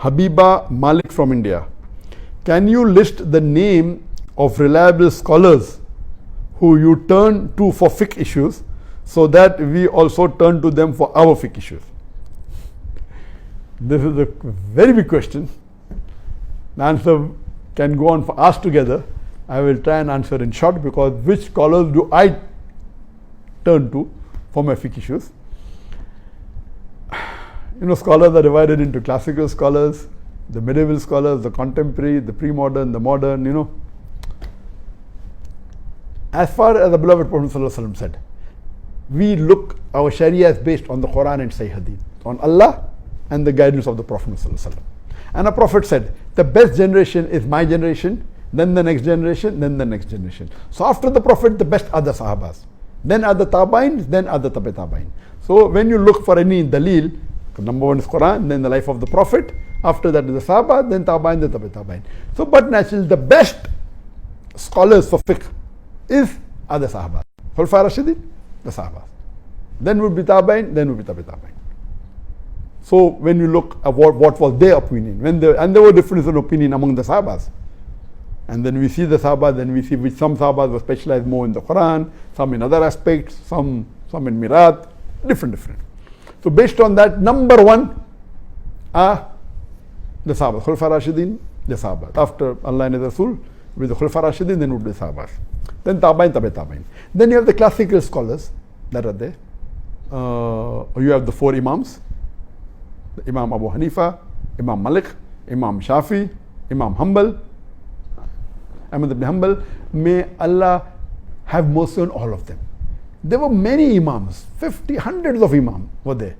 Habiba Malik from India. Can you list the name of reliable scholars who you turn to for fiqh issues so that we also turn to them for our fiqh issues? This is a very big question. The answer can go on for hours together. I will try and answer in short, because which scholars do I turn to for my fiqh issues? Scholars are divided into classical scholars, the medieval scholars, the contemporary, the pre-modern, the modern, As far as the beloved Prophet ﷺ said, we look, our Sharia is based on the Quran and Sahih Hadith, on Allah and the guidance of the Prophet ﷺ. And the Prophet said, the best generation is my generation, then the next generation, then the next generation. So after the Prophet, the best are the Sahabas. Then are the Tabain, then are the Tabi Tabain. So when you look for any dalil, number one is Quran, then the life of the Prophet, after that is the Sahaba, then Tabain, then Tabi Tabain. So but naturally the best scholars for fiqh are the Sahaba. Khulafa Rashidin, the Sahabas. Then would be Tabain, then would be Tabi Tabain. So when you look at what was their opinion, and there were differences in opinion among the Sahabas. And then we see the Sahaba, then we see which some Sahabas were specialized more in the Quran, some in other aspects, some in Mirat, different. So based on that, number one are the Sahabas. Khulafa Rashidin, the Sahabas. After Allah and His Rasul, with the Khulafa Rashidin, then would be the Sahabas. Then Tabain, Tabi Tabain. Then you have the classical scholars that are there. You have the four Imams, Imam Abu Hanifa, Imam Malik, Imam Shafi, Imam Hanbal, Ahmad ibn Hanbal. May Allah have mercy on all of them. There were many Imams, 50, hundreds of Imams were there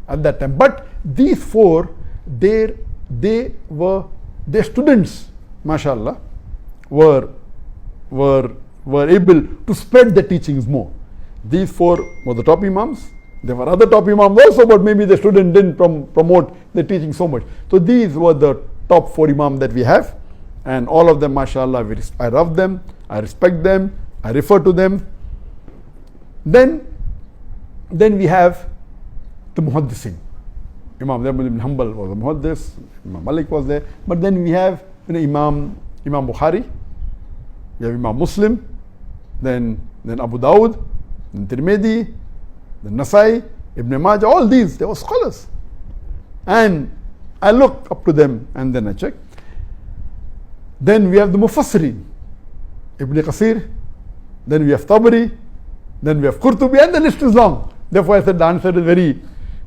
at that time. But these four, their students, mashallah, were able to spread the teachings more. These four were the top Imams. There were other top Imams also, but maybe the student didn't promote the teaching so much. So these were the top four Imams that we have. And all of them, mashallah, I love them, I respect them, I refer to them. Then we have the Muhaddisin. Imam Ahmad ibn Hanbal was a Muhaddis, Imam Malik was there. But then we have Imam Bukhari, we have Imam Muslim, then Abu Dawud, then Tirmidhi, then Nasai, Ibn Majah, all these, they were scholars. And I look up to them and then I check. Then we have the Mufassirin, Ibn Qasir, then we have Tabari, then we have Qurtubi, and the list is long. Therefore I said the answer is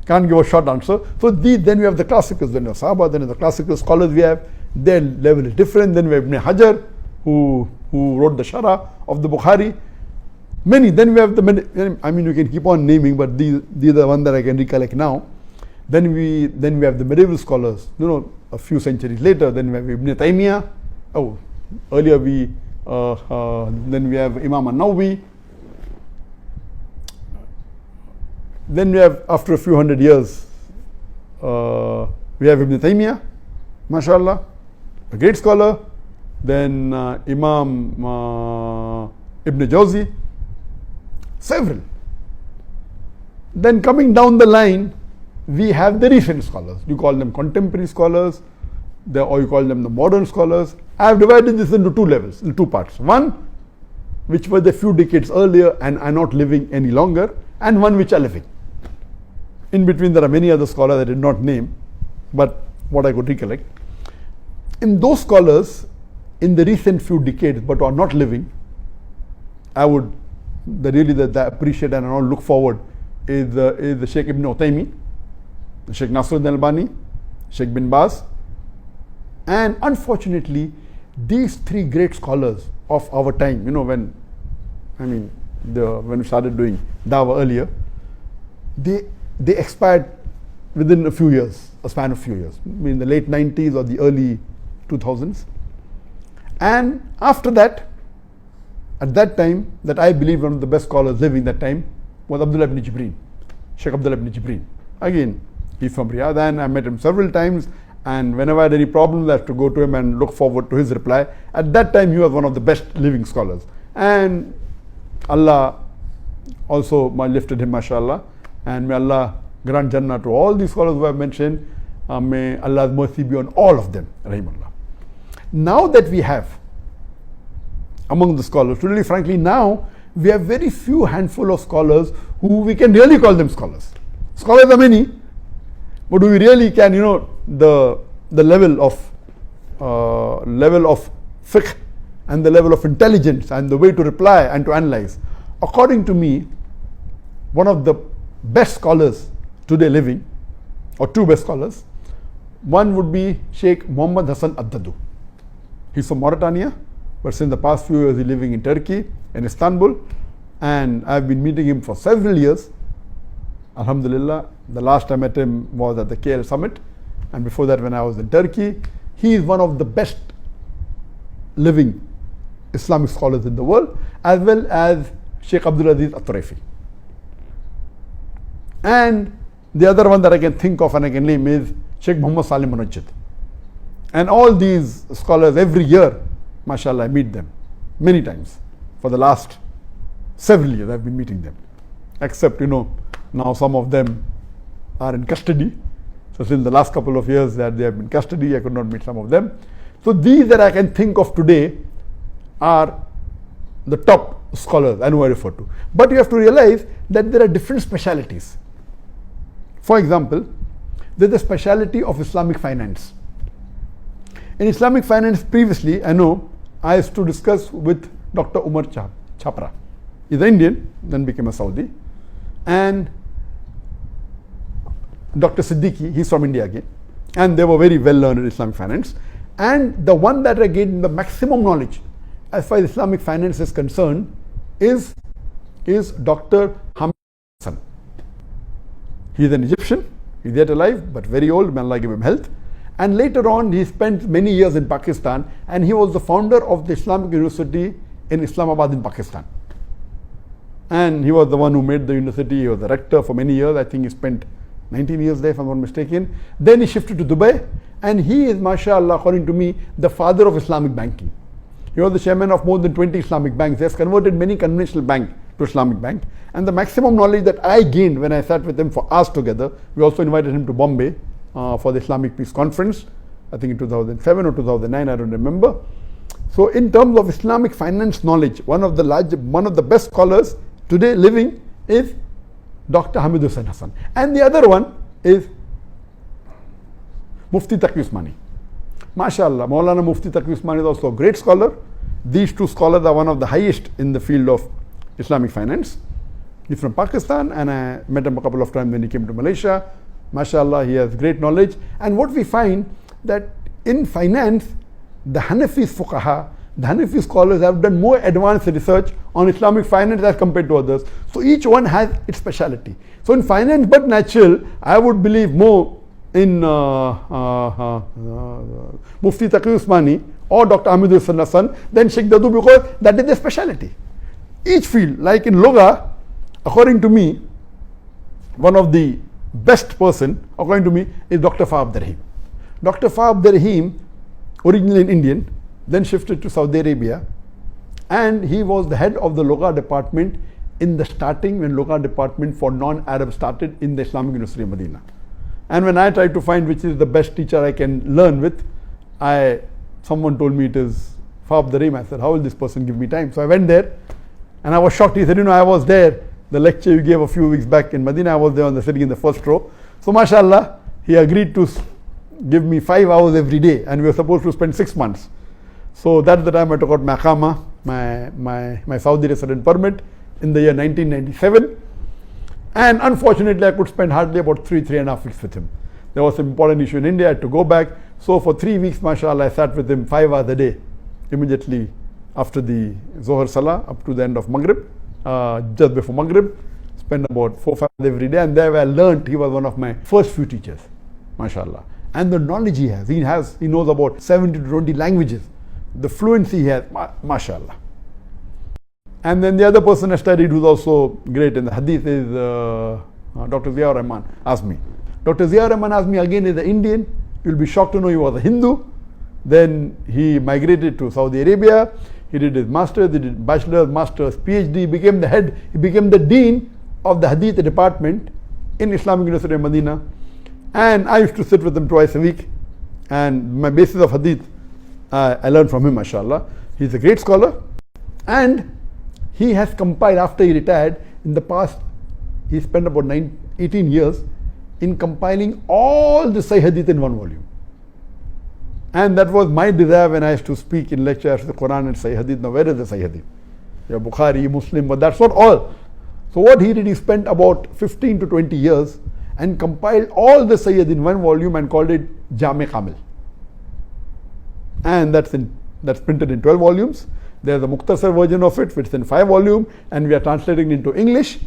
can't give a short answer. So then we have the classicals, then we have Sahaba, then the classical scholars we have, their level is different. Then we have Ibn Hajar, who wrote the Sharah of the Bukhari. Many, then we have you can keep on naming, but these are the ones that I can recollect now. Then we have the medieval scholars, a few centuries later. Then we have Ibn Taymiyyah. Earlier then we have Imam An-Nawawi. Then we have, after a few hundred years, we have Ibn Taymiyyah, mashallah, a great scholar. Then Imam Ibn Jawzi, several. Then coming down the line, we have the recent scholars. You call them contemporary scholars, or you call them the modern scholars. I have divided this into two levels, in two parts. One, which were the few decades earlier and are not living any longer, and one which are living. In between there are many other scholars I did not name, but what I could recollect. In those scholars, in the recent few decades but are not living, I would really appreciate and I look forward is the Sheikh Ibn Uthaymeen, the Sheikh Nasruddin Albani, Sheikh bin Baz. And unfortunately, these three great scholars of our time, when we started doing Dawah earlier, they expired within a few years, a span of few years, in the late 90s or the early 2000s. And after that, at that time, that I believe one of the best scholars living that time was Abdullah ibn Jibreen, Sheikh Abdullah ibn Jibreen. Again, he's from Riyadh, and I met him several times, and whenever I had any problems, I had to go to him and look forward to his reply. At that time, he was one of the best living scholars. And Allah also lifted him, mashallah, and may Allah grant Jannah to all these scholars who I have mentioned, May Allah's mercy be on all of them. Rahimullah. Now that we have among the scholars, really frankly now we have very few handful of scholars who we can really call them scholars. Scholars are many, but we really can, the level of fiqh and the level of intelligence and the way to reply and to analyze. According to me, one of the best scholars today living, or two best scholars, one would be Sheikh Muhammad Hassan Addadu. He's from Mauritania, but since the past few years he's living in Turkey, in Istanbul, and I've been meeting him for several years. Alhamdulillah, the last time I met him was at the KL summit, and before that when I was in Turkey. He is one of the best living Islamic scholars in the world, as well as Sheikh Abdul Aziz At-Turaifi. And the other one that I can think of and I can name is Sheikh Muhammad Salim Munajjid. And all these scholars, every year, mashallah, I meet them many times. For the last several years I've been meeting them. Except, now some of them are in custody. So since the last couple of years that they have been in custody, I could not meet some of them. So these that I can think of today are the top scholars I know I refer to. But you have to realize that there are different specialities. For example, there's the speciality of Islamic finance. In Islamic finance previously, I know I used to discuss with Dr. Umar Chapra. He's an Indian, then became a Saudi. And Dr. Siddiqui, he's from India again. And they were very well learned in Islamic finance. And the one that I gained the maximum knowledge as far as Islamic finance is concerned is Dr. Hamid Hassan. He's an Egyptian, he's yet alive, but very old, may Allah give him health. And later on, he spent many years in Pakistan, and he was the founder of the Islamic University in Islamabad in Pakistan. And he was the one who made the university. He was the rector for many years. I think he spent 19 years there, if I'm not mistaken. Then he shifted to Dubai, and he is, mashallah, according to me, the father of Islamic banking. He was the chairman of more than 20 Islamic banks. He has converted many conventional banks to Islamic bank. And the maximum knowledge that I gained when I sat with him for hours together, we also invited him to Bombay for the Islamic Peace Conference, I think in 2007 or 2009, I don't remember. So in terms of Islamic finance knowledge, one of the best scholars today living is Dr. Hamid Hussain Hassan. And the other one is Mufti Taqi Usmani. MashaAllah, Maulana Mufti Taqi Usmani is also a great scholar. These two scholars are one of the highest in the field of Islamic finance. He's from Pakistan, and I met him a couple of times when he came to Malaysia. MashaAllah, he has great knowledge. And what we find that in finance, the Hanafi fuqaha, the Hanafi scholars have done more advanced research on Islamic finance as compared to others. So each one has its speciality. So in finance but natural, I would believe more in Mufti Taqi Usmani or Dr. Hamid Hussain Hassan than Sheikh Dadu, because that is their speciality. Each field, like in Lugha, according to me, one of the best person, according to me, is Dr. Fa Abdurrahim. Dr. Fa Abdurrahim, originally an Indian, then shifted to Saudi Arabia, and he was the head of the Lugha department in the starting when Lugha department for non-Arab started in the Islamic University of Medina. And when I tried to find which is the best teacher I can learn with, someone told me it is Fa Abdurrahim. I said, how will this person give me time? So I went there, and I was shocked. He said, I was there. The lecture you gave a few weeks back in Medina, I was there sitting in the first row. So mashallah, he agreed to give me 5 hours every day, and we were supposed to spend 6 months. So that's the time I took out my Iqama, my Saudi resident permit in the year 1997. And unfortunately, I could spend hardly about 3.5 weeks with him. There was some important issue in India, I had to go back. So for 3 weeks, mashallah, I sat with him 5 hours a day, immediately after the Zohar Salah up to the end of Maghrib. Just before Maghrib, spent about 4-5 hours every day, and there I learned. He was one of my first few teachers, mashallah. And the knowledge he knows about 70 to 20 languages. The fluency he has, mashallah. And then the other person I studied who's also great in the hadith is Dr. Zakir Naik Azmi. Dr. Zakir Naik Azmi again is an Indian. You'll be shocked to know he was a Hindu. Then he migrated to Saudi Arabia. He did his master's, he did bachelor's, master's, PhD, he became the head, he became the dean of the hadith department in Islamic University of Medina. And I used to sit with him twice a week. And my basis of hadith, I learned from him, mashallah. He's a great scholar. And he has compiled, after he retired, in the past, he spent about 18 years in compiling all the Sahih Hadith in one volume. And that was my desire when I used to speak in lectures, the Quran and Sahih Hadith. Now, where is the Sahih Hadith? Yeah, Bukhari, Muslim, but that's not all. So what he did, he spent about 15 to 20 years and compiled all the Sahih Hadith in one volume and called it Jami Kamil. And that's printed in 12 volumes. There's a Mukhtasar version of it, which is in 5 volumes, and we are translating it into English.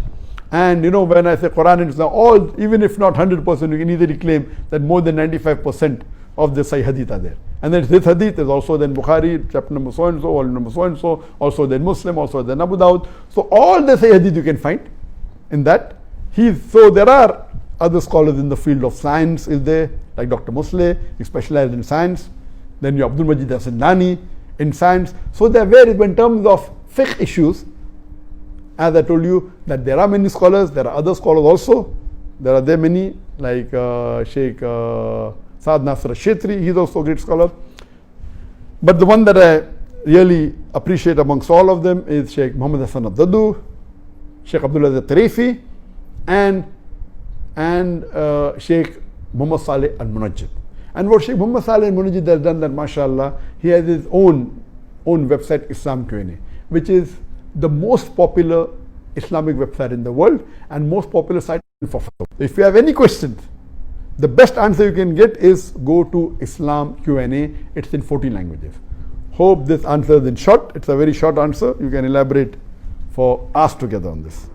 And you know, when I say Quran and Islam, all, even if not 100%, you can easily claim that more than 95% of the Sahih Hadith are there. And then this Hadith is also then Bukhari, chapter number so and so, volume number so and so, also then Muslim, also then Abu Dawud. So all the Sahih Hadith you can find in that. So there are other scholars in the field of science, is there, like Dr. Musleh, he specialized in science. Then you Abdul Majid Asindani in science. So there are various, in terms of fiqh issues, as I told you, that there are many scholars, there are other scholars also. There are many, like Sheikh Saad Nasr al-Shetri, he's also a great scholar. But the one that I really appreciate amongst all of them is Sheikh Muhammad Hassan al-Daddu, Sheikh Abdullah al-Tarifi, and Sheikh Muhammad Saleh al-Munajjid. And what Sheikh Muhammad Saleh al-Munajjid has done, that mashallah, he has his own website, Islam Q&A, which is the most popular Islamic website in the world and most popular site for fatwa. If you have any questions, the best answer you can get is go to Islam Q&A. It's in 14 languages. Hope this answer is in short. It's a very short answer. You can elaborate for us together on this.